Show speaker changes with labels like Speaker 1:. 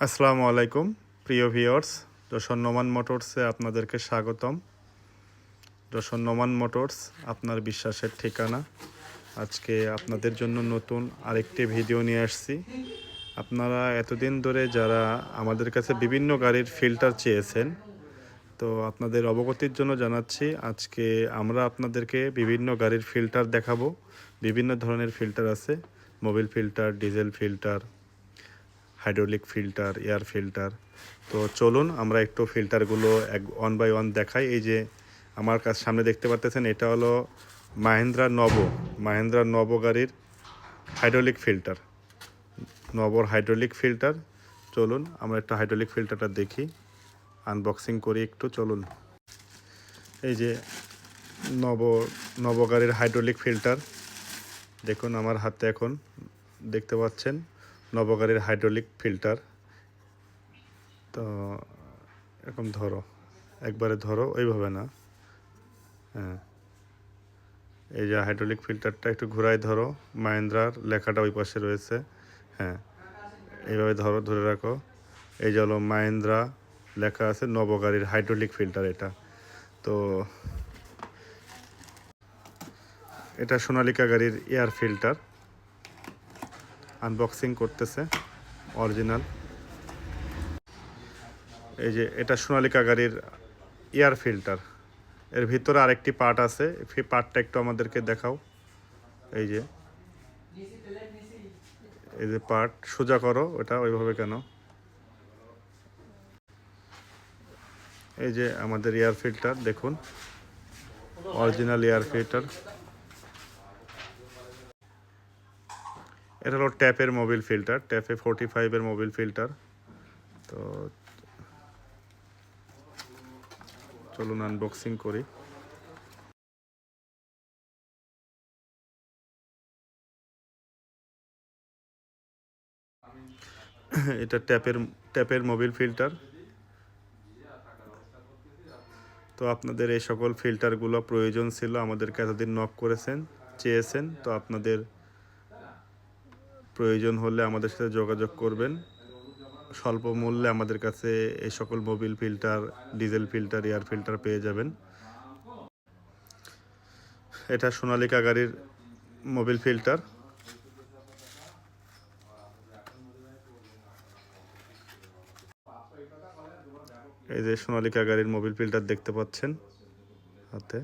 Speaker 1: আসসালামু আলাইকুম প্রিয় ভিউয়ার্স, যশোর নোমান মোটরসে আপনাদেরকে স্বাগতম। যশোর নোমান মোটরস আপনার বিশ্বাসের ঠিকানা। আজকে আপনাদের জন্য নতুন আরেকটি ভিডিও নিয়ে আসছি। আপনারা এতদিন ধরে যারা আমাদের কাছে বিভিন্ন গাড়ির ফিল্টার চেয়েছেন, তো আপনাদের অবগতির জন্য জানাচ্ছি আজকে আমরা আপনাদেরকে বিভিন্ন গাড়ির ফিল্টার দেখাবো। বিভিন্ন ধরনের ফিল্টার আছে, Mobil filter, diesel filter, hydraulic filter, air filter. তো চলুন আমরা একটু ফিল্টারগুলো ওয়ান বাই ওয়ান দেখাই। এই যে আমার কাছে সামনে দেখতে পাচ্ছেন, এটা হলো মাহিন্দ্রা নব গাড়ির হাইড্রোলিক ফিল্টার, নবর হাইড্রোলিক ফিল্টার। চলুন আমরা একটা হাইড্রোলিক ফিল্টারটা দেখি, আনবক্সিং করি একটু। চলুন, এই যে নব নব গাড়ির হাইড্রোলিক ফিল্টার দেখুন আমার হাতে এখন দেখতে পাচ্ছেন, নব গাড়ির হাইড্রোলিক ফিল্টার। তো এরকম ধরো, একবারে ধরো, ওইভাবে না। হ্যাঁ, এই যে হাইড্রোলিক ফিল্টারটা একটু ঘুরাই ধরো, মাহিন্দ্রার লেখাটা ওই পাশে রয়েছে। হ্যাঁ, এইভাবে ধরো, ধরে রাখো। এই যে হলো মাহিন্দ্রা লেখা আছে, নবগাড়ির হাইড্রোলিক ফিল্টার এটা। তো এটা সোনালিকা গাড়ির এয়ার ফিল্টার, আনবক্সিং করতেছে অরিজিনাল। এই যে এটা সোনালিকা গাড়ির এয়ার ফিল্টার, এর ভিতরে আরেকটি পার্ট আছে, সেই পার্টটা একটু আমাদেরকে দেখাও। এই যে এই যে পার্ট সোজা করো, ওটা ওইভাবে কেন। এই যে আমাদের এয়ার ফিল্টার দেখুন, অরিজিনাল এয়ার ফিল্টার। এটা হলো ট্যাপের মোবিল ফিল্টার, ট্যাপে 45-এর মোবিল ফিল্টার। তো চলুন আনবক্সিং করি। এটা ট্যাপের মোবিল ফিল্টার। তো আপনাদের এই সকল ফিল্টারগুলো প্রয়োজন ছিল, আমাদেরকে এতদিন নক করেছেন, চেয়েছেন। তো আপনাদের প্রয়োজন হলে আমাদের সাথে যোগাযোগ করবেন। স্বল্প মূল্যে আমাদের কাছে এই সকল Mobil filter, diesel filter, air filter পেয়ে যাবেন। এটা সোনালিকা গাড়ির মোবিল ফিল্টার। এই যে সোনালিকা গাড়ির মোবিল ফিল্টার দেখতে পাচ্ছেন হাতে।